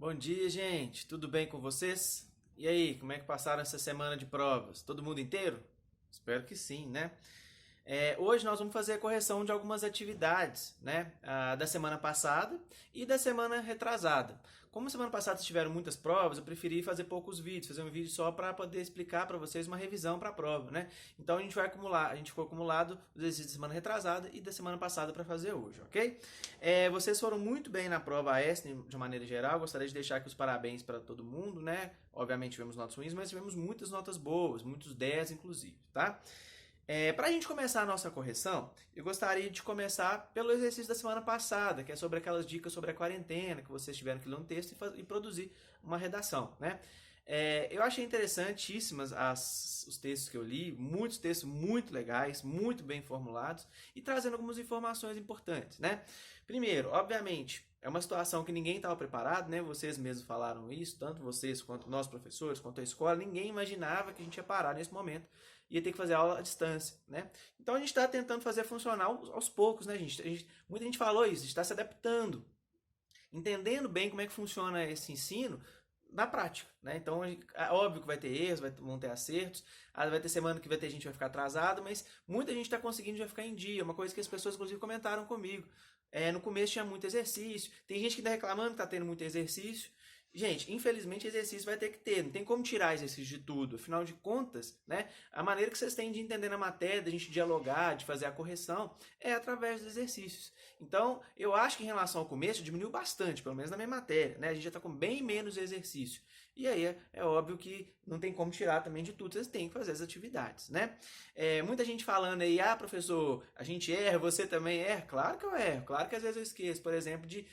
Bom dia, gente. Tudo bem com vocês? E aí, como é que passaram essa semana de provas? Todo mundo inteiro? Espero que sim, né? Hoje nós vamos fazer a correção de algumas atividades, né? Da semana passada e da semana retrasada. Como semana passada tiveram muitas provas, eu preferi fazer poucos vídeos, fazer um vídeo só para poder explicar para vocês uma revisão para a prova, né? Então a gente vai acumular, a gente ficou acumulado os exercícios da semana retrasada e da semana passada para fazer hoje, ok? Vocês foram muito bem na prova AS de maneira geral. Gostaria de deixar aqui os parabéns para todo mundo, né? Obviamente tivemos notas ruins, mas tivemos muitas notas boas, muitos 10 inclusive, tá? Para a gente começar a nossa correção, eu gostaria de começar pelo exercício da semana passada, que é sobre aquelas dicas sobre a quarentena, que vocês tiveram que ler um texto e produzir uma redação, né? Eu achei interessantíssimas os textos que eu li, muitos textos muito legais, muito bem formulados e trazendo algumas informações importantes, né? Primeiro, obviamente, é uma situação que ninguém estava preparado, né? Vocês mesmos falaram isso, tanto vocês quanto nós professores, quanto a escola, ninguém imaginava que a gente ia parar nesse momento, ia ter que fazer aula à distância, né? Então a gente está tentando fazer funcionar aos poucos, né, gente? Muita gente falou isso, a gente está se adaptando, entendendo bem como é que funciona esse ensino na prática, né? Então, óbvio que vai ter erros, vão ter acertos, vai ter semana que vai ter gente que vai ficar atrasado, mas muita gente está conseguindo já ficar em dia, uma coisa que as pessoas inclusive comentaram comigo. No começo tinha muito exercício, tem gente que está reclamando que está tendo muito exercício. Gente, infelizmente exercício vai ter que ter, não tem como tirar exercício de tudo. Afinal de contas, né, a maneira que vocês têm de entender na matéria, da gente dialogar, de fazer a correção, é através dos exercícios. Então, eu acho que em relação ao começo diminuiu bastante, pelo menos na minha matéria, né? A gente já está com bem menos exercício. E aí é óbvio que não tem como tirar também de tudo, vocês têm que fazer as atividades, né? Muita gente falando aí, professor, a gente erra, você também erra. Claro que eu erro, claro que às vezes eu esqueço, por exemplo, de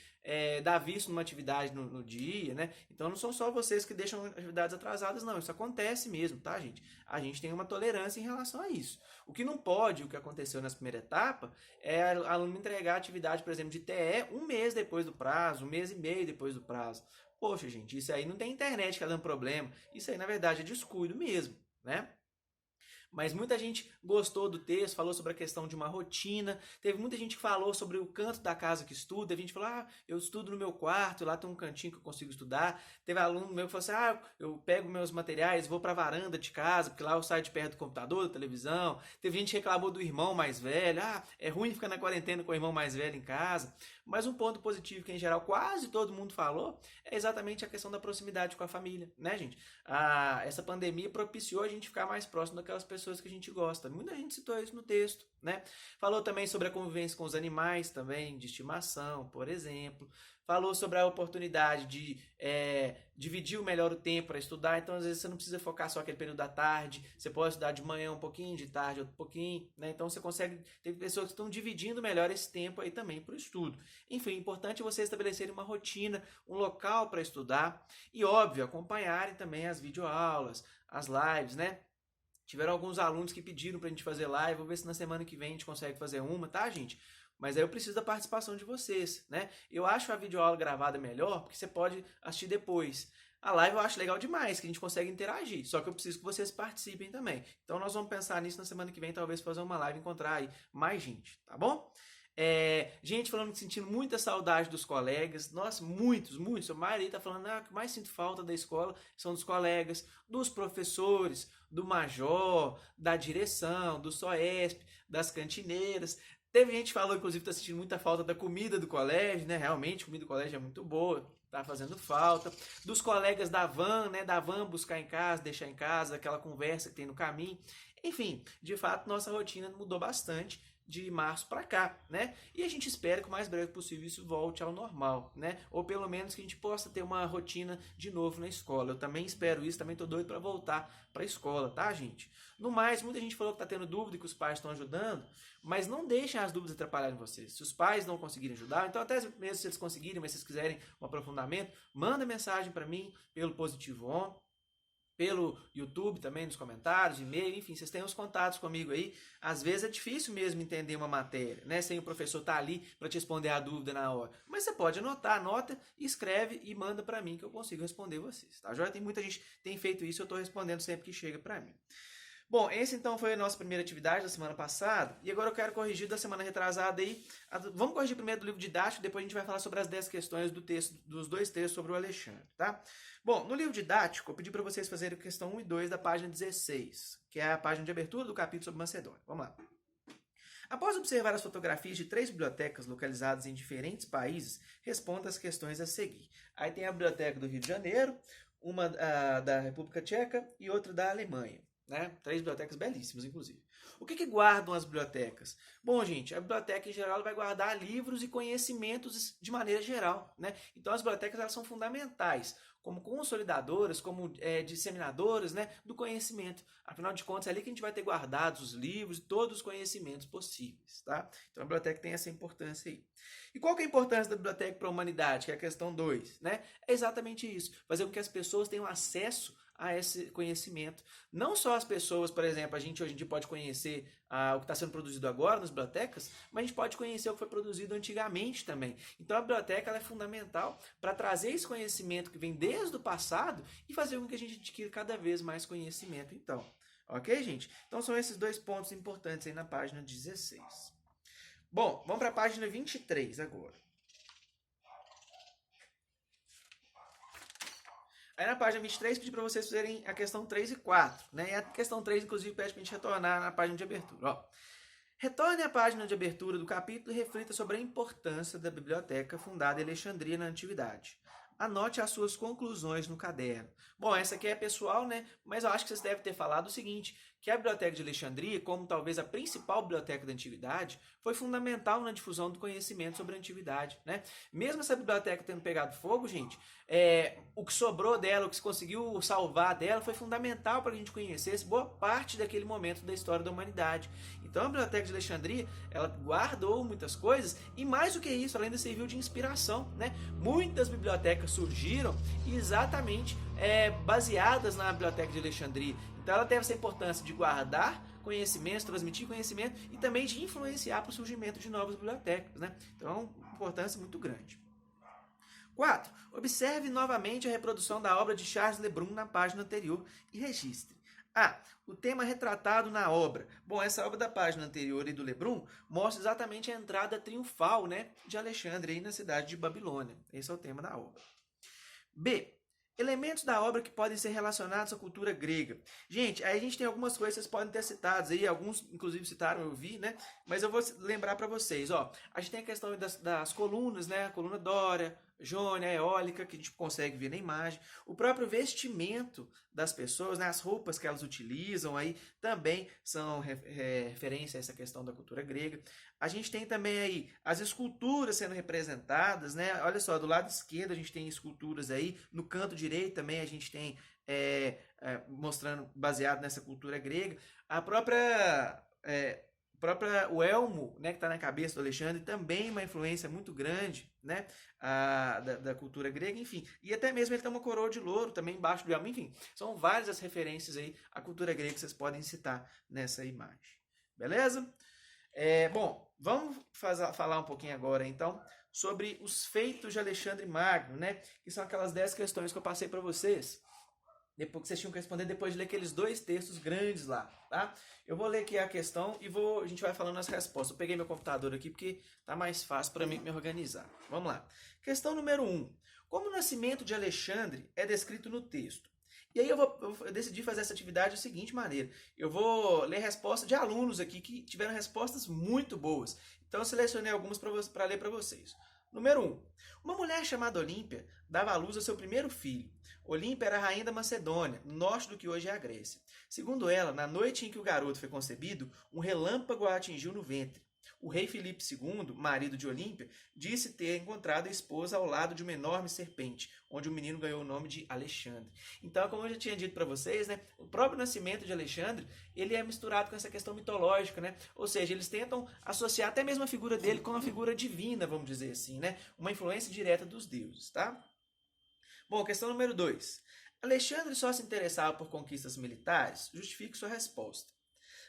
dar visto numa atividade no dia, né? Então não são só vocês que deixam atividades atrasadas, não. Isso acontece mesmo, tá, gente? A gente tem uma tolerância em relação a isso. O que não pode, o que aconteceu nessa primeira etapa, é aluno entregar a atividade, por exemplo, de TE um mês depois do prazo, um mês e meio depois do prazo. Poxa, gente, isso aí não tem internet que tá dando problema. Isso aí, na verdade, é descuido mesmo, né? Mas muita gente gostou do texto, falou sobre a questão de uma rotina. Teve muita gente que falou sobre o canto da casa que estuda. Teve gente que falou, eu estudo no meu quarto, lá tem um cantinho que eu consigo estudar. Teve aluno meu que falou assim, eu pego meus materiais, vou para a varanda de casa, porque lá eu saio de perto do computador, da televisão. Teve gente que reclamou do irmão mais velho. É ruim ficar na quarentena com o irmão mais velho em casa. Mas um ponto positivo que, em geral, quase todo mundo falou é exatamente a questão da proximidade com a família, né, gente? Essa pandemia propiciou a gente ficar mais próximo daquelas pessoas que a gente gosta. Muita gente citou isso no texto, né? Falou também sobre a convivência com os animais também, de estimação, por exemplo. Falou sobre a oportunidade de dividir melhor o tempo para estudar. Então, às vezes, você não precisa focar só aquele período da tarde. Você pode estudar de manhã um pouquinho, de tarde outro pouquinho, né? Então, você consegue... Tem pessoas que estão dividindo melhor esse tempo aí também para o estudo. Enfim, é importante você estabelecer uma rotina, um local para estudar e, óbvio, acompanharem também as videoaulas, as lives, né? Tiveram alguns alunos que pediram pra gente fazer live, vou ver se na semana que vem a gente consegue fazer uma, tá, gente? Mas aí eu preciso da participação de vocês, né? Eu acho a videoaula gravada melhor, porque você pode assistir depois. A live eu acho legal demais, que a gente consegue interagir, só que eu preciso que vocês participem também. Então nós vamos pensar nisso na semana que vem, talvez fazer uma live e encontrar aí mais gente, tá bom? Gente falando que sentindo muita saudade dos colegas. Nossa, muitos. A maioria tá falando, o que mais sinto falta da escola são dos colegas, dos professores, do major, da direção, do SOESP, das cantineiras. Teve gente que falou, inclusive, que tá sentindo muita falta da comida do colégio, né? Realmente, a comida do colégio é muito boa, tá fazendo falta. Dos colegas da van, né? Da van buscar em casa, deixar em casa, aquela conversa que tem no caminho. Enfim, de fato, nossa rotina mudou bastante de março para cá, né? E a gente espera que o mais breve possível isso volte ao normal, né? Ou pelo menos que a gente possa ter uma rotina de novo na escola. Eu também espero isso, também tô doido para voltar para a escola, tá, gente? No mais, muita gente falou que tá tendo dúvida e que os pais estão ajudando, mas não deixem as dúvidas atrapalharem vocês. Se os pais não conseguirem ajudar, então até mesmo se eles conseguirem, mas se vocês quiserem um aprofundamento, manda mensagem para mim pelo Positivo On, pelo YouTube também, nos comentários, e-mail, enfim, vocês têm os contatos comigo aí. Às vezes é difícil mesmo entender uma matéria, né? Sem o professor estar ali para te responder a dúvida na hora. Mas você pode anotar, anota, escreve e manda para mim que eu consigo responder vocês, tá? Já tem muita gente que tem feito isso, eu estou respondendo sempre que chega para mim. Bom, esse então foi a nossa primeira atividade da semana passada, e agora eu quero corrigir da semana retrasada aí. Vamos corrigir primeiro do livro didático, depois a gente vai falar sobre as 10 questões do texto, dos dois textos sobre o Alexandre, tá? Bom, no livro didático, eu pedi para vocês fazerem a questão 1 e 2 da página 16, que é a página de abertura do capítulo sobre Macedônia. Vamos lá. Após observar as fotografias de 3 bibliotecas localizadas em diferentes países, responda as questões a seguir. Aí tem a biblioteca do Rio de Janeiro, uma da República Tcheca e outra da Alemanha. Né? 3 bibliotecas belíssimas, inclusive. O que guardam as bibliotecas? Bom, gente, a biblioteca em geral vai guardar livros e conhecimentos de maneira geral. Né? Então, as bibliotecas elas são fundamentais como consolidadoras, como disseminadoras, né, do conhecimento. Afinal de contas, é ali que a gente vai ter guardados os livros e todos os conhecimentos possíveis. Tá? Então, a biblioteca tem essa importância aí. E qual que é a importância da biblioteca para a humanidade, que é a questão 2? Né? É exatamente isso, fazer com que as pessoas tenham acesso a esse conhecimento. Não só as pessoas, por exemplo, a gente hoje em dia pode conhecer o que está sendo produzido agora nas bibliotecas, mas a gente pode conhecer o que foi produzido antigamente também. Então a biblioteca ela é fundamental para trazer esse conhecimento que vem desde o passado e fazer com que a gente adquira cada vez mais conhecimento. Então, ok, gente? Então são esses 2 pontos importantes aí na página 16. Bom, vamos para a página 23 agora. Aí na página 23 pedi para vocês fazerem a questão 3 e 4. Né? E a questão 3, inclusive, pede para a gente retornar na página de abertura. Ó. Retorne à página de abertura do capítulo e reflita sobre a importância da biblioteca fundada em Alexandria na Antiguidade. Anote as suas conclusões no caderno. Bom, essa aqui é pessoal, né? Mas eu acho que vocês devem ter falado o seguinte, que a Biblioteca de Alexandria, como talvez a principal biblioteca da Antiguidade, foi fundamental na difusão do conhecimento sobre a Antiguidade, né? Mesmo essa biblioteca tendo pegado fogo, gente, o que sobrou dela, o que se conseguiu salvar dela, foi fundamental para a gente conhecesse boa parte daquele momento da história da humanidade. Então a Biblioteca de Alexandria, ela guardou muitas coisas e mais do que isso, ela ainda serviu de inspiração, né? Muitas bibliotecas surgiram exatamente baseadas na Biblioteca de Alexandria. Então ela teve essa importância de guardar conhecimentos, transmitir conhecimento e também de influenciar para o surgimento de novas bibliotecas, né? Então, uma importância muito grande. 4. Observe novamente a reprodução da obra de Charles Le Brun na página anterior e registre. O tema retratado na obra. Bom, essa obra da página anterior e do Le Brun mostra exatamente a entrada triunfal, né, de Alexandre aí na cidade de Babilônia. Esse é o tema da obra. B. Elementos da obra que podem ser relacionados à cultura grega. Gente, aí a gente tem algumas coisas que vocês podem ter citadas aí, alguns inclusive citaram, eu vi, né? Mas eu vou lembrar para vocês, ó. A gente tem a questão das colunas, né? A coluna dória, jônia, eólica, que a gente consegue ver na imagem. O próprio vestimento das pessoas, né? As roupas que elas utilizam aí também são referência a essa questão da cultura grega. A gente tem também aí as esculturas sendo representadas, né? Olha só, do lado esquerdo a gente tem esculturas aí, no canto direito também a gente tem mostrando, baseado nessa cultura grega. A própria o elmo, né, que está na cabeça do Alexandre, também uma influência muito grande, né, da cultura grega, enfim. E até mesmo ele tem uma coroa de louro também embaixo do elmo, enfim. São várias as referências aí à cultura grega que vocês podem citar nessa imagem. Beleza? Bom, vamos falar um pouquinho agora, então, sobre os feitos de Alexandre Magno, né, que são aquelas 10 questões que eu passei para vocês. Depois que vocês tinham que responder depois de ler aqueles 2 textos grandes lá, tá? Eu vou ler aqui a questão e a gente vai falando as respostas. Eu peguei meu computador aqui porque tá mais fácil para mim me organizar. Vamos lá. Questão número 1. Como o nascimento de Alexandre é descrito no texto? E aí eu decidi fazer essa atividade da seguinte maneira. Eu vou ler respostas de alunos aqui que tiveram respostas muito boas. Então eu selecionei algumas para ler para vocês. Número 1. Uma mulher chamada Olímpia dava à luz ao seu primeiro filho. Olímpia era a rainha da Macedônia, no norte do que hoje é a Grécia. Segundo ela, na noite em que o garoto foi concebido, um relâmpago a atingiu no ventre. O rei Filipe II, marido de Olímpia, disse ter encontrado a esposa ao lado de uma enorme serpente, onde o menino ganhou o nome de Alexandre. Então, como eu já tinha dito para vocês, né, o próprio nascimento de Alexandre, ele é misturado com essa questão mitológica, né? Ou seja, eles tentam associar até mesmo a figura dele com uma figura divina, vamos dizer assim, né? Uma influência direta dos deuses, tá? Bom, questão número 2. Alexandre só se interessava por conquistas militares? Justifique sua resposta.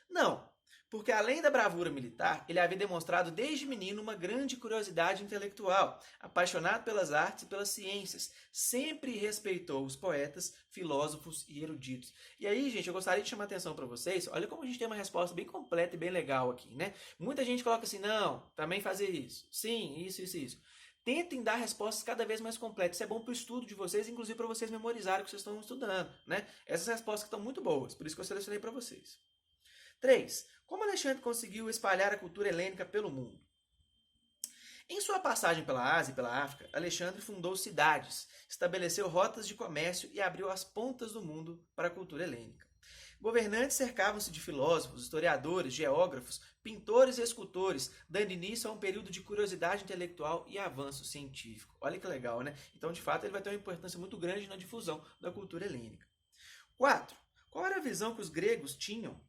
Não. Porque além da bravura militar, ele havia demonstrado desde menino uma grande curiosidade intelectual, apaixonado pelas artes e pelas ciências, sempre respeitou os poetas, filósofos e eruditos. E aí, gente, eu gostaria de chamar a atenção para vocês, olha como a gente tem uma resposta bem completa e bem legal aqui, né? Muita gente coloca assim, não, também fazer isso, sim, isso. Tentem dar respostas cada vez mais completas. Isso é bom para o estudo de vocês, inclusive para vocês memorizarem o que vocês estão estudando, né? Essas respostas estão muito boas, por isso que eu selecionei para vocês. 3. Como Alexandre conseguiu espalhar a cultura helênica pelo mundo? Em sua passagem pela Ásia e pela África, Alexandre fundou cidades, estabeleceu rotas de comércio e abriu as pontas do mundo para a cultura helênica. Governantes cercavam-se de filósofos, historiadores, geógrafos, pintores e escultores, dando início a um período de curiosidade intelectual e avanço científico. Olha que legal, né? Então, de fato, ele vai ter uma importância muito grande na difusão da cultura helênica. 4. Qual era a visão que os gregos tinham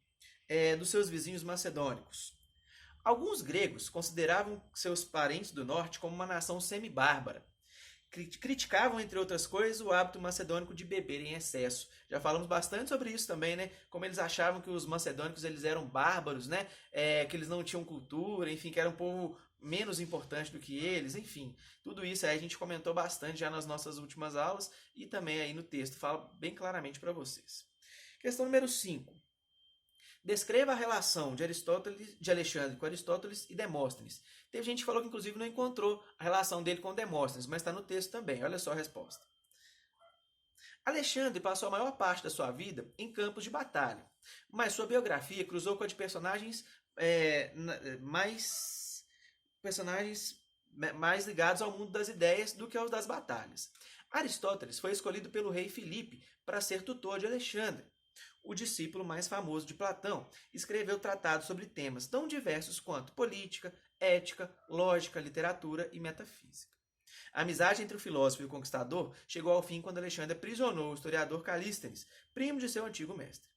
dos seus vizinhos macedônicos? Alguns gregos consideravam seus parentes do norte como uma nação semi-bárbara. Criticavam, entre outras coisas, o hábito macedônico de beber em excesso. Já falamos bastante sobre isso também, né? Como eles achavam que os macedônicos eles eram bárbaros, né? Que eles não tinham cultura, enfim, que era um povo menos importante do que eles, enfim. Tudo isso aí a gente comentou bastante já nas nossas últimas aulas e também aí no texto, fala bem claramente para vocês. Questão número 5. Descreva a relação de Alexandre com Aristóteles e Demóstenes. Teve gente que falou que inclusive não encontrou a relação dele com Demóstenes, mas está no texto também. Olha só a resposta. Alexandre passou a maior parte da sua vida em campos de batalha, mas sua biografia cruzou com a de personagens mais ligados ao mundo das ideias do que aos das batalhas. Aristóteles foi escolhido pelo rei Filipe para ser tutor de Alexandre. O discípulo mais famoso de Platão escreveu tratados sobre temas tão diversos quanto política, ética, lógica, literatura e metafísica. A amizade entre o filósofo e o conquistador chegou ao fim quando Alexandre aprisionou o historiador Calístenes, primo de seu antigo mestre.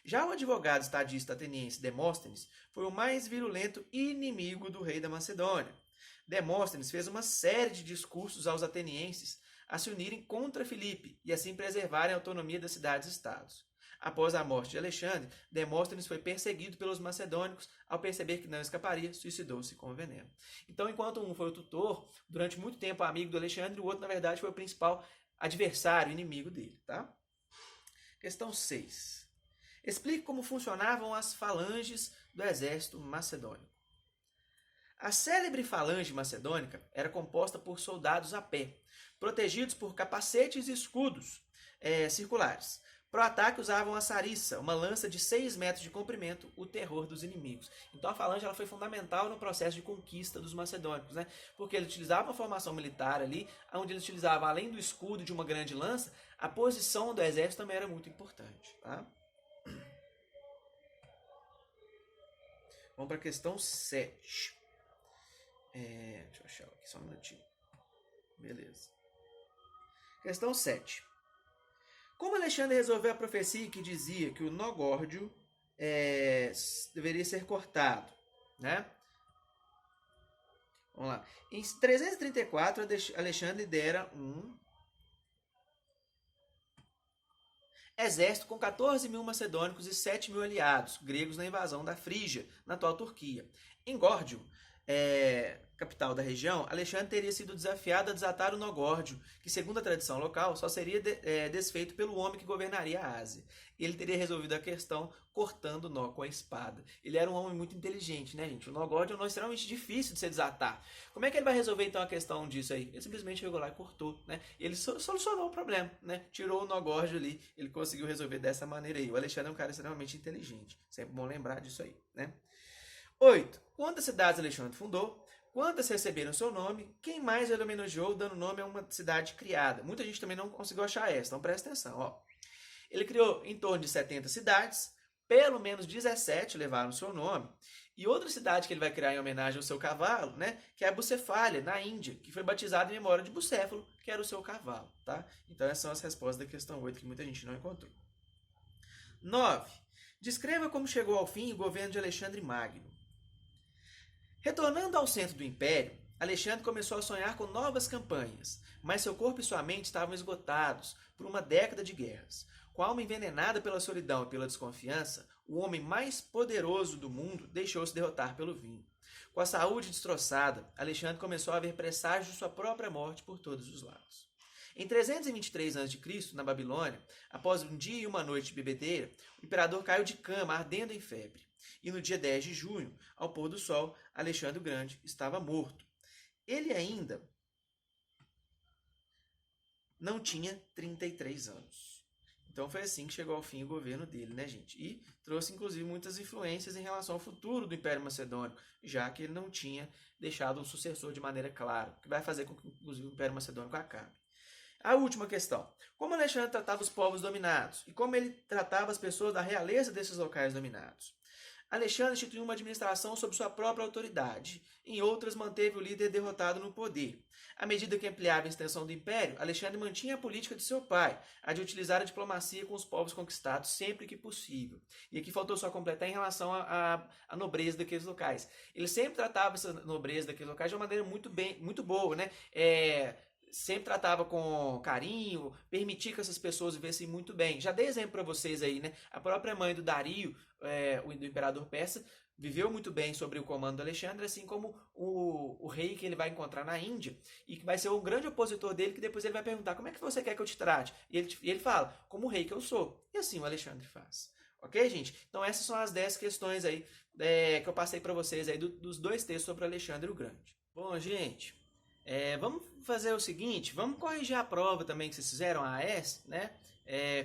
Já o advogado estadista ateniense Demóstenes foi o mais virulento inimigo do rei da Macedônia. Demóstenes fez uma série de discursos aos atenienses a se unirem contra Filipe e assim preservarem a autonomia das cidades-estados. Após a morte de Alexandre, Demóstenes foi perseguido pelos macedônicos. Ao perceber que não escaparia, suicidou-se com veneno. Então, enquanto um foi o tutor, durante muito tempo amigo do Alexandre, o outro, na verdade, foi o principal adversário, inimigo dele. Tá? Questão 6. Explique como funcionavam as falanges do exército macedônico. A célebre falange macedônica era composta por soldados a pé, protegidos por capacetes e escudos circulares. Para o ataque usavam a sarissa, uma lança de 6 metros de comprimento, o terror dos inimigos. Então a falange ela foi fundamental no processo de conquista dos macedônicos, né? Porque eles utilizavam uma formação militar ali, onde eles utilizavam, além do escudo de uma grande lança, a posição do exército também era muito importante. Tá? Vamos para a questão 7. Deixa eu achar aqui só um minutinho. Beleza. Questão 7. Como Alexandre resolveu a profecia que dizia que o nó górdio deveria ser cortado? Né? Vamos lá. Em 334, Alexandre lidera um exército com 14 mil macedônicos e 7 mil aliados gregos na invasão da Frígia, na atual Turquia. Em Górdio, capital da região, Alexandre teria sido desafiado a desatar o nó górdio, que, segundo a tradição local, só seria desfeito pelo homem que governaria a Ásia. Ele teria resolvido a questão cortando o nó com a espada. Ele era um homem muito inteligente, né, gente? O nó górdio é um nó extremamente difícil de se desatar. Como é que ele vai resolver, então, a questão disso aí? Ele simplesmente chegou lá e cortou, né? Ele solucionou o problema, né? Tirou o nó górdio ali, ele conseguiu resolver dessa maneira aí. O Alexandre é um cara extremamente inteligente. Sempre bom lembrar disso aí, né? 8. Quantas cidades Alexandre fundou? Quantas receberam seu nome? Quem mais ele homenageou dando nome a uma cidade criada? Muita gente também não conseguiu achar essa, então presta atenção. Ó. Ele criou em torno de 70 cidades, pelo menos 17 levaram seu nome. E outra cidade que ele vai criar em homenagem ao seu cavalo, né, que é a Bucefália, na Índia, que foi batizada em memória de Bucéfalo, que era o seu cavalo. Tá? Então essas são as respostas da questão 8 que muita gente não encontrou. 9. Descreva como chegou ao fim o governo de Alexandre Magno. Retornando ao centro do império, Alexandre começou a sonhar com novas campanhas, mas seu corpo e sua mente estavam esgotados por uma década de guerras. Com a alma envenenada pela solidão e pela desconfiança, o homem mais poderoso do mundo deixou-se derrotar pelo vinho. Com a saúde destroçada, Alexandre começou a ver presságios de sua própria morte por todos os lados. Em 323 a.C., na Babilônia, após um dia e uma noite de bebedeira, o imperador caiu de cama, ardendo em febre. E no dia 10 de junho, ao pôr do sol, Alexandre o Grande estava morto. Ele ainda não tinha 33 anos. Então foi assim que chegou ao fim o governo dele, né, gente? E trouxe, inclusive, muitas influências em relação ao futuro do Império Macedônio, já que ele não tinha deixado um sucessor de maneira clara, que vai fazer com que, inclusive, o Império Macedônico acabe. A última questão. Como Alexandre tratava os povos dominados? E como ele tratava as pessoas da realeza desses locais dominados? Alexandre instituiu uma administração sob sua própria autoridade. Em outras, manteve o líder derrotado no poder. À medida que ampliava a extensão do império, Alexandre mantinha a política de seu pai, a de utilizar a diplomacia com os povos conquistados sempre que possível. E aqui faltou só completar em relação à nobreza daqueles locais. Ele sempre tratava essa nobreza daqueles locais de uma maneira muito boa, né? Sempre tratava com carinho, permitia que essas pessoas vivessem muito bem. Já dei exemplo para vocês aí, né? A própria mãe do Dario, do imperador persa, viveu muito bem sobre o comando do Alexandre, assim como o rei que ele vai encontrar na Índia, e que vai ser o grande opositor dele, que depois ele vai perguntar, como é que você quer que eu te trate? E ele fala, como o rei que eu sou. E assim o Alexandre faz. Ok, gente? Então essas são as 10 questões aí que eu passei para vocês aí dos 2 textos sobre Alexandre o Grande. Bom, gente... vamos fazer o seguinte, vamos corrigir a prova também que vocês fizeram, a AES, né?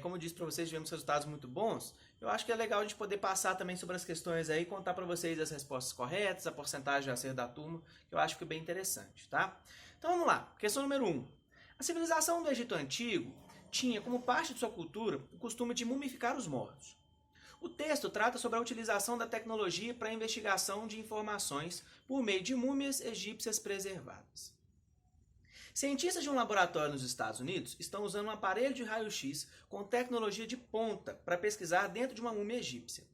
Como eu disse para vocês, tivemos resultados muito bons. Eu acho que é legal a gente poder passar também sobre as questões aí, contar para vocês as respostas corretas, a porcentagem de acerto da turma, que eu acho que é bem interessante, tá? Então vamos lá, questão número 1. A civilização do Egito Antigo tinha como parte de sua cultura o costume de mumificar os mortos. O texto trata sobre a utilização da tecnologia para a investigação de informações por meio de múmias egípcias preservadas. Cientistas de um laboratório nos Estados Unidos estão usando um aparelho de raio-x com tecnologia de ponta para pesquisar dentro de uma múmia egípcia.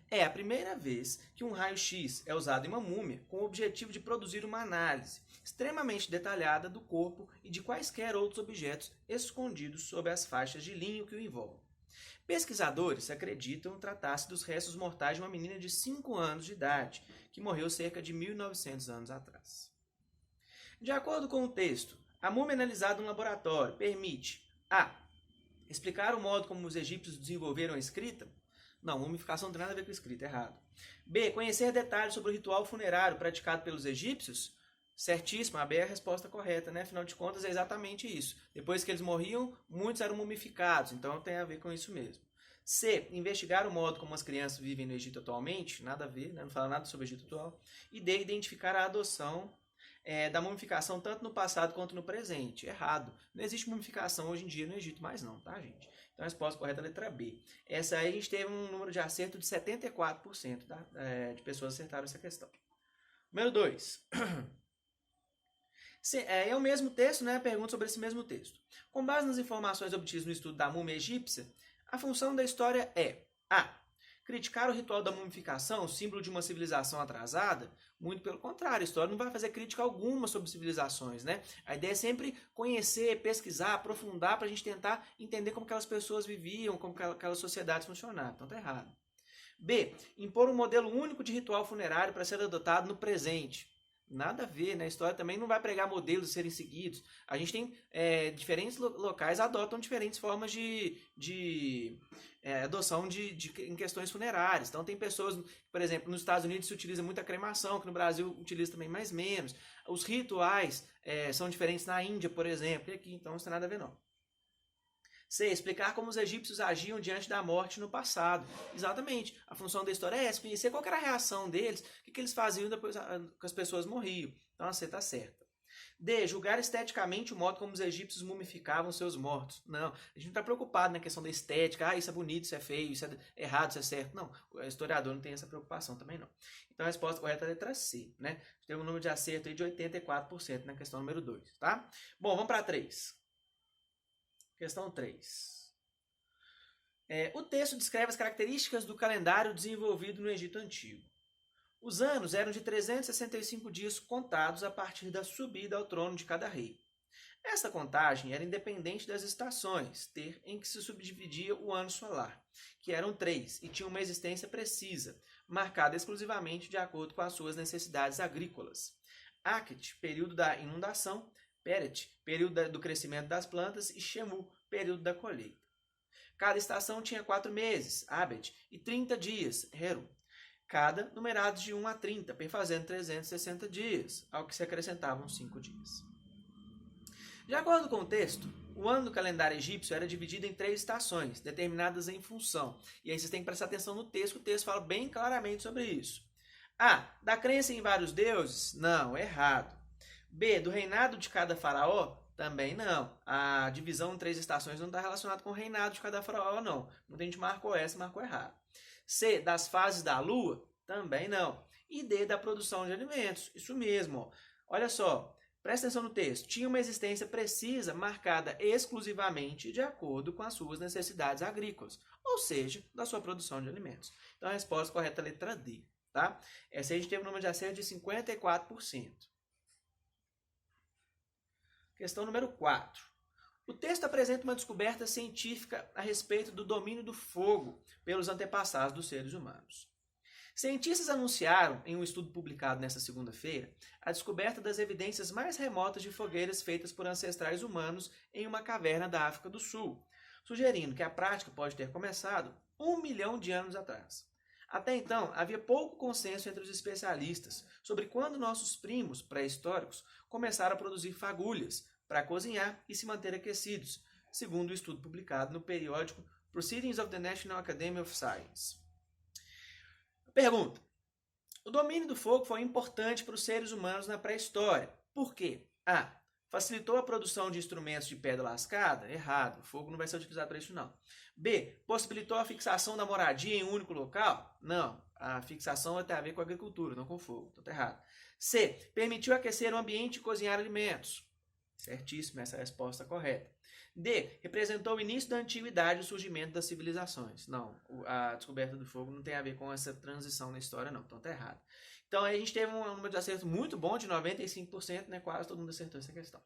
É a primeira vez que um raio-x é usado em uma múmia com o objetivo de produzir uma análise extremamente detalhada do corpo e de quaisquer outros objetos escondidos sob as faixas de linho que o envolvem. Pesquisadores acreditam tratar-se dos restos mortais de uma menina de 5 anos de idade, que morreu cerca de 1.900 anos atrás. De acordo com o texto, a múmia analisada no laboratório permite a. Explicar o modo como os egípcios desenvolveram a escrita? Não, mumificação não tem nada a ver com escrita, errado. B. Conhecer detalhes sobre o ritual funerário praticado pelos egípcios? Certíssimo, a B é a resposta correta, né? Afinal de contas, é exatamente isso. Depois que eles morriam, muitos eram mumificados, então tem a ver com isso mesmo. C. Investigar o modo como as crianças vivem no Egito atualmente? Nada a ver, né? Não fala nada sobre o Egito atual. E D. Identificar a adoção da mumificação tanto no passado quanto no presente. Errado. Não existe mumificação hoje em dia no Egito mais não, tá, gente? Então a resposta correta é a letra B. Essa aí a gente teve um número de acerto de 74%, tá? De pessoas acertaram essa questão. Número 2. É o mesmo texto, né? Pergunta sobre esse mesmo texto. Com base nas informações obtidas no estudo da múmia egípcia, a função da história é A. Criticar o ritual da mumificação, símbolo de uma civilização atrasada? Muito pelo contrário, a história não vai fazer crítica alguma sobre civilizações, né? A ideia é sempre conhecer, pesquisar, aprofundar para a gente tentar entender como aquelas pessoas viviam, como aquelas sociedades funcionavam. Então tá errado. B. Impor um modelo único de ritual funerário para ser adotado no presente. Nada a ver, né? A história também não vai pregar modelos a serem seguidos. A gente tem diferentes locais adotam diferentes formas de adoção em questões funerárias. Então tem pessoas, por exemplo, nos Estados Unidos se utiliza muita cremação, que no Brasil utiliza também mais menos. Os rituais são diferentes na Índia, por exemplo, e aqui então não tem nada a ver não. C. Explicar como os egípcios agiam diante da morte no passado. Exatamente. A função da história é essa, conhecer qual era a reação deles, o que eles faziam depois que as pessoas morriam. Então a C está certa. D. Julgar esteticamente o modo como os egípcios mumificavam seus mortos. Não, a gente não está preocupado na questão da estética. Isso é bonito, isso é feio, isso é errado, isso é certo. Não, o historiador não tem essa preocupação também não. Então a resposta correta é a letra C, né? Tem um número de acerto aí de 84% na questão número 2, tá? Bom, vamos para 3. Questão 3. O texto descreve as características do calendário desenvolvido no Egito Antigo. Os anos eram de 365 dias contados a partir da subida ao trono de cada rei. Esta contagem era independente das estações, em que se subdividia o ano solar, que eram 3 e tinha uma existência precisa, marcada exclusivamente de acordo com as suas necessidades agrícolas. Aket, período da inundação, Peret, período do crescimento das plantas, e Shemu, período da colheita. Cada estação tinha 4 meses, Abet, e 30 dias, Heru, cada numerados de 1 a 30, perfazendo 360 dias, ao que se acrescentavam 5 dias. De acordo com o texto, o ano do calendário egípcio era dividido em 3 estações, determinadas em função. E aí vocês têm que prestar atenção no texto, que o texto fala bem claramente sobre isso. A. Da crença em vários deuses? Não, errado. B. Do reinado de cada faraó? Também não. A divisão em 3 estações não está relacionada com o reinado de cada faraó, não. Muita gente marcou essa, marcou errado. C. Das fases da lua? Também não. E D. Da produção de alimentos. Isso mesmo. Ó. Olha só. Presta atenção no texto. Tinha uma existência precisa marcada exclusivamente de acordo com as suas necessidades agrícolas, ou seja, da sua produção de alimentos. Então a resposta correta é a letra D. Tá? Essa aí a gente teve um número de acerto de 54%. Questão número 4. O texto apresenta uma descoberta científica a respeito do domínio do fogo pelos antepassados dos seres humanos. Cientistas anunciaram, em um estudo publicado nesta segunda-feira, a descoberta das evidências mais remotas de fogueiras feitas por ancestrais humanos em uma caverna da África do Sul, sugerindo que a prática pode ter começado 1 milhão de anos atrás. Até então, havia pouco consenso entre os especialistas sobre quando nossos primos pré-históricos começaram a produzir fagulhas para cozinhar e se manter aquecidos, segundo o estudo publicado no periódico Proceedings of the National Academy of Science. Pergunta. O domínio do fogo foi importante para os seres humanos na pré-história. Por quê? A. Facilitou a produção de instrumentos de pedra lascada? Errado. O fogo não vai ser utilizado para isso, não. B. Possibilitou a fixação da moradia em um único local? Não. A fixação vai ter a ver com a agricultura, não com o fogo. Então tá errado. C. Permitiu aquecer o ambiente e cozinhar alimentos? Certíssimo, essa é a resposta correta. D. Representou o início da antiguidade e o surgimento das civilizações. Não, a descoberta do fogo não tem a ver com essa transição na história, não. Então tá errado. Então aí a gente teve um número de acerto muito bom, de 95%, né? Quase todo mundo acertou essa questão.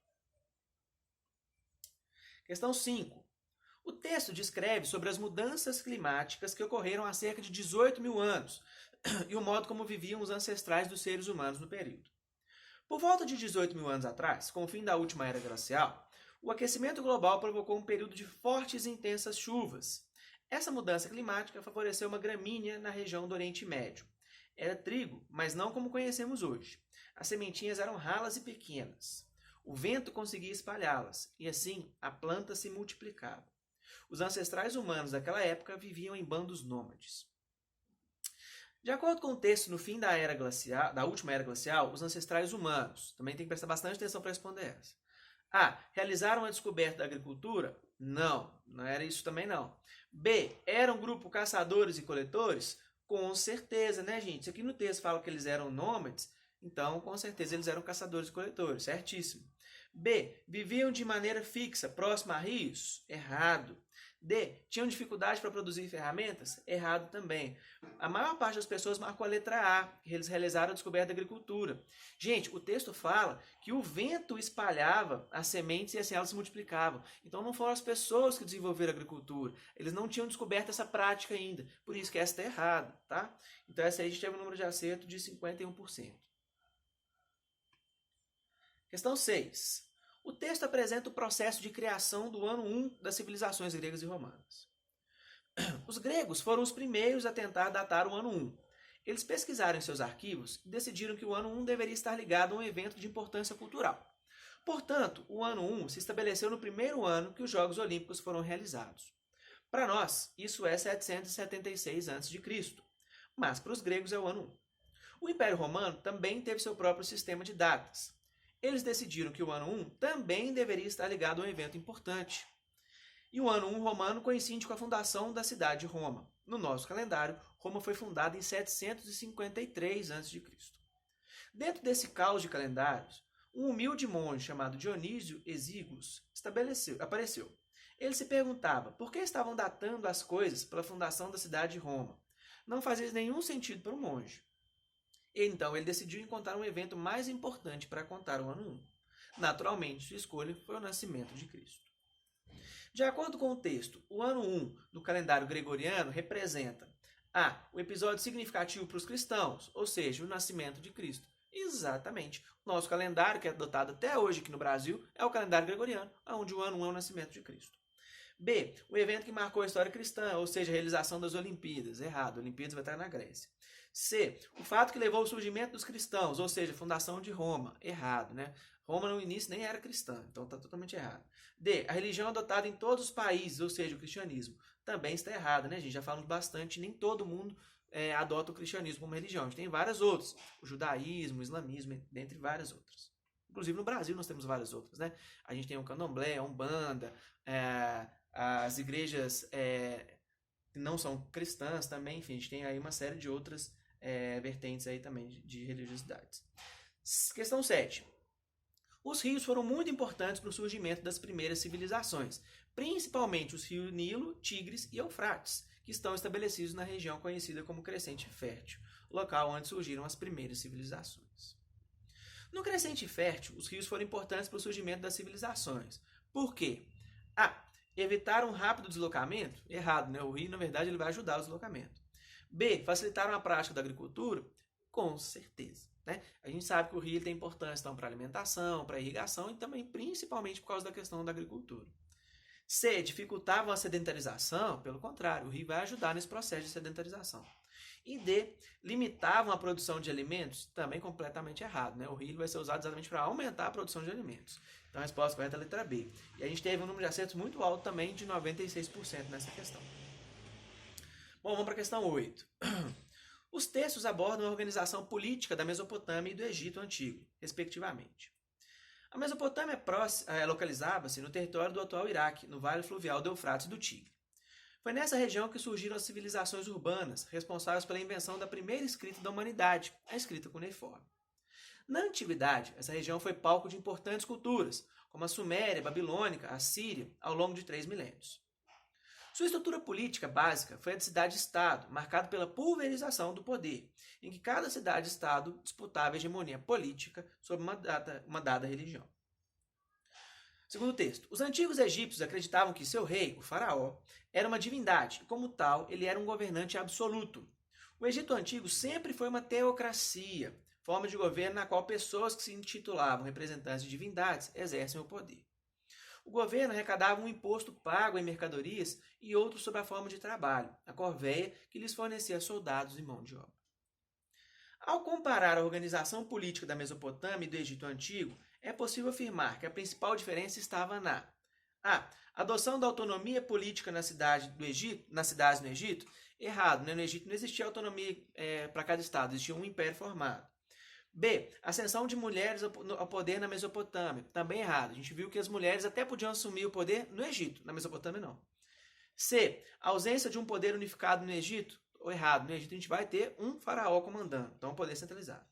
Questão 5. O texto descreve sobre as mudanças climáticas que ocorreram há cerca de 18 mil anos e o modo como viviam os ancestrais dos seres humanos no período. Por volta de 18 mil anos atrás, com o fim da última era glacial, o aquecimento global provocou um período de fortes e intensas chuvas. Essa mudança climática favoreceu uma gramínea na região do Oriente Médio. Era trigo, mas não como conhecemos hoje. As sementinhas eram ralas e pequenas. O vento conseguia espalhá-las, e assim a planta se multiplicava. Os ancestrais humanos daquela época viviam em bandos nômades. De acordo com o texto, no fim da era glacial, da última era glacial, os ancestrais humanos, também tem que prestar bastante atenção para responder essa. A. Realizaram a descoberta da agricultura? Não, não era isso também não. B. Era um grupo caçadores e coletores? Com certeza, né, gente? Isso aqui no texto fala que eles eram nômades, então com certeza eles eram caçadores e coletores, certíssimo. B. Viviam de maneira fixa, próxima a rios? Errado. D. Tinham dificuldade para produzir ferramentas? Errado também. A maior parte das pessoas marcou a letra A, que eles realizaram a descoberta da agricultura. Gente, o texto fala que o vento espalhava as sementes e assim elas se multiplicavam. Então não foram as pessoas que desenvolveram a agricultura. Eles não tinham descoberto essa prática ainda. Por isso que essa está errada, tá? Então essa aí a gente teve um número de acerto de 51%. Questão 6. O texto apresenta o processo de criação do ano 1 das civilizações gregas e romanas. Os gregos foram os primeiros a tentar datar o ano 1. Eles pesquisaram em seus arquivos e decidiram que o ano 1 deveria estar ligado a um evento de importância cultural. Portanto, o ano 1 se estabeleceu no primeiro ano que os Jogos Olímpicos foram realizados. Para nós, isso é 776 a.C., mas para os gregos é o ano 1. O Império Romano também teve seu próprio sistema de datas. Eles decidiram que o ano 1 também deveria estar ligado a um evento importante. E o ano 1 romano coincide com a fundação da cidade de Roma. No nosso calendário, Roma foi fundada em 753 a.C. Dentro desse caos de calendários, um humilde monge chamado Dionísio Exíguos apareceu. Ele se perguntava por que estavam datando as coisas pela fundação da cidade de Roma. Não fazia nenhum sentido para o monge. Então, ele decidiu encontrar um evento mais importante para contar o ano 1. Naturalmente, sua escolha foi o nascimento de Cristo. De acordo com o texto, o ano 1 do calendário gregoriano representa o episódio significativo para os cristãos, ou seja, o nascimento de Cristo. Exatamente. O nosso calendário, que é adotado até hoje aqui no Brasil, é o calendário gregoriano, onde o ano 1 é o nascimento de Cristo. B. O evento que marcou a história cristã, ou seja, a realização das Olimpíadas. Errado, Olimpíadas vai estar na Grécia. C. O fato que levou ao surgimento dos cristãos, ou seja, a fundação de Roma. Errado, né? Roma no início nem era cristã, então está totalmente errado. D. A religião adotada em todos os países, ou seja, o cristianismo. Também está errado, né, gente? Já falamos bastante, nem todo mundo adota o cristianismo como religião. A gente tem várias outras. O judaísmo, o islamismo, dentre várias outras. Inclusive no Brasil nós temos várias outras, né? A gente tem o candomblé, a umbanda, as igrejas que não são cristãs também, enfim, a gente tem aí uma série de outras vertentes aí também de religiosidades. Questão 7. Os rios foram muito importantes para o surgimento das primeiras civilizações, principalmente os rios Nilo, Tigres e Eufrates, que estão estabelecidos na região conhecida como Crescente Fértil, local onde surgiram as primeiras civilizações. No Crescente Fértil, os rios foram importantes para o surgimento das civilizações. Por quê? Evitaram um rápido deslocamento? Errado, né? O rio, na verdade, ele vai ajudar o deslocamento. B. Facilitaram a prática da agricultura? Com certeza. Né? A gente sabe que o rio tem importância então, para alimentação, para irrigação e também principalmente por causa da questão da agricultura. C. Dificultavam a sedentarização? Pelo contrário, o rio vai ajudar nesse processo de sedentarização. E D. Limitavam a produção de alimentos? Também completamente errado. Né? O rio vai ser usado exatamente para aumentar a produção de alimentos. Então a resposta correta é a letra B. E a gente teve um número de acertos muito alto também, de 96% nessa questão. Bom, vamos para a questão 8. Os textos abordam a organização política da Mesopotâmia e do Egito Antigo, respectivamente. A Mesopotâmia localizava-se no território do atual Iraque, no vale fluvial do Eufrates e do Tigre. Foi nessa região que surgiram as civilizações urbanas, responsáveis pela invenção da primeira escrita da humanidade, a escrita cuneiforme. Na antiguidade, essa região foi palco de importantes culturas, como a Suméria, a Babilônica, a Síria, ao longo de 3 milênios. Sua estrutura política básica foi a de cidade-estado, marcada pela pulverização do poder, em que cada cidade-estado disputava a hegemonia política sobre uma dada religião. Segundo o texto, os antigos egípcios acreditavam que seu rei, o faraó, era uma divindade e, como tal, ele era um governante absoluto. O Egito Antigo sempre foi uma teocracia, forma de governo na qual pessoas que se intitulavam representantes de divindades exercem o poder. O governo arrecadava um imposto pago em mercadorias e outro sob a forma de trabalho, a corvéia que lhes fornecia soldados e mão de obra. Ao comparar a organização política da Mesopotâmia e do Egito Antigo, é possível afirmar que a principal diferença estava na adoção da autonomia política nas cidades no Egito. Errado, né? No Egito não existia autonomia para cada estado, existia um império formado. B. Ascensão de mulheres ao poder na Mesopotâmia. Também errado. A gente viu que as mulheres até podiam assumir o poder no Egito, na Mesopotâmia não. C. Ausência de um poder unificado no Egito. Ou errado, no Egito a gente vai ter um faraó comandando, então poder centralizado.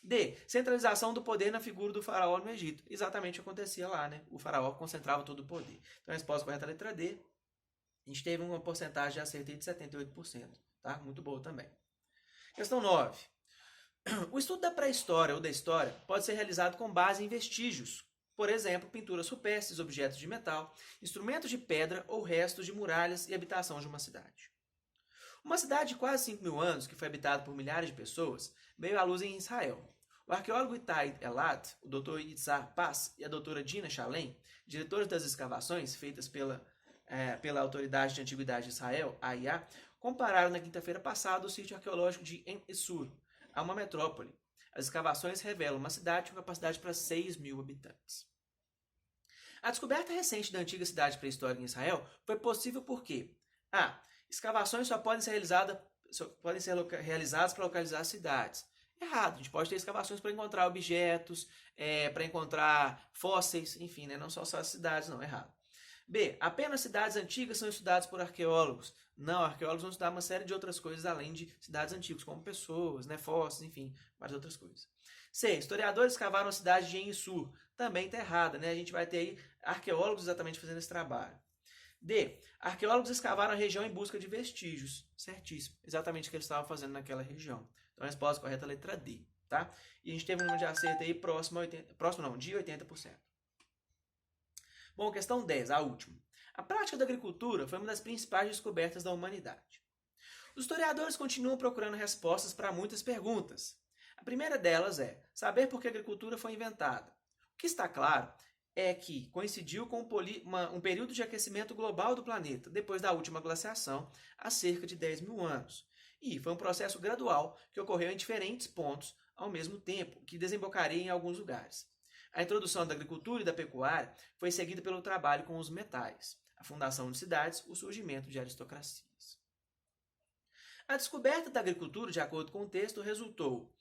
D. Centralização do poder na figura do faraó no Egito. Exatamente o que acontecia lá, né? O faraó concentrava todo o poder. Então a resposta correta é a letra D. A gente teve uma porcentagem de acerto de 78%. Tá? Muito boa também. Questão 9. O estudo da pré-história ou da história pode ser realizado com base em vestígios, por exemplo, pinturas rupestres, objetos de metal, instrumentos de pedra ou restos de muralhas e habitação de uma cidade. Uma cidade de quase 5.000 anos, que foi habitada por milhares de pessoas, veio à luz em Israel. O arqueólogo Itai Elad, o Dr. Yitzhak Paz e a doutora Dina Shalem, diretores das escavações feitas pela Autoridade de Antiguidade de Israel, AIA, compararam na quinta-feira passada o sítio arqueológico de En-Essur a uma metrópole. As escavações revelam uma cidade com capacidade para 6.000 habitantes. A descoberta recente da antiga cidade pré-histórica em Israel foi possível porque escavações só podem ser realizadas para localizar cidades. Errado, a gente pode ter escavações para encontrar objetos, para encontrar fósseis, enfim, né? Não só as cidades, não, errado. B. Apenas cidades antigas são estudadas por arqueólogos. Não, arqueólogos vão estudar uma série de outras coisas além de cidades antigas, como pessoas, né, fósseis, enfim, várias outras coisas. C. Historiadores escavaram a cidade de En-Sur. Também está errada, né? A gente vai ter aí arqueólogos exatamente fazendo esse trabalho. D. Arqueólogos escavaram a região em busca de vestígios. Certíssimo. Exatamente o que eles estavam fazendo naquela região. Então a resposta correta é a letra D. Tá? E a gente teve um número de acerto aí próximo de 80%. Bom, questão 10, a última. A prática da agricultura foi uma das principais descobertas da humanidade. Os historiadores continuam procurando respostas para muitas perguntas. A primeira delas é saber por que a agricultura foi inventada. O que está claro é que coincidiu com um período de aquecimento global do planeta, depois da última glaciação, há cerca de 10 mil anos. E foi um processo gradual que ocorreu em diferentes pontos ao mesmo tempo, que desembocaria em alguns lugares. A introdução da agricultura e da pecuária foi seguida pelo trabalho com os metais, a fundação de cidades, o surgimento de aristocracias. A descoberta da agricultura, de acordo com o texto, resultou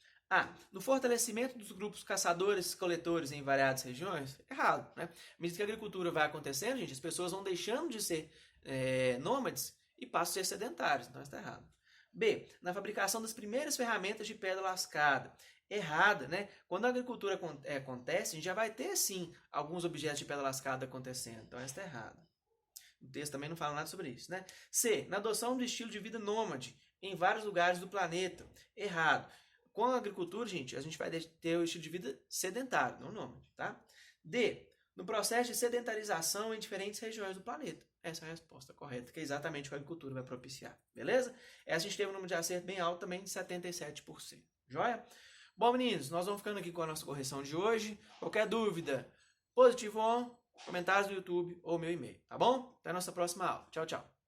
no fortalecimento dos grupos caçadores-coletores em variadas regiões. Errado, né? À medida que a agricultura vai acontecendo, gente, as pessoas vão deixando de ser nômades e passam a ser sedentários. Então, está errado. B. Na fabricação das primeiras ferramentas de pedra lascada. Errada, né? Quando a agricultura acontece, a gente já vai ter, sim, alguns objetos de pedra lascada acontecendo. Então, essa está errada. O texto também não fala nada sobre isso, né? C. Na adoção do estilo de vida nômade em vários lugares do planeta. Errado. Com a agricultura, gente, a gente vai ter o estilo de vida sedentário, não nômade, tá? D. No processo de sedentarização em diferentes regiões do planeta. Essa é a resposta correta, que é exatamente o que a agricultura vai propiciar, beleza? Essa a gente teve um número de acerto bem alto também, de 77%. Joia? Bom, meninos, nós vamos ficando aqui com a nossa correção de hoje. Qualquer dúvida, positivo on, comentários no YouTube ou meu e-mail, tá bom? Até a nossa próxima aula. Tchau, tchau.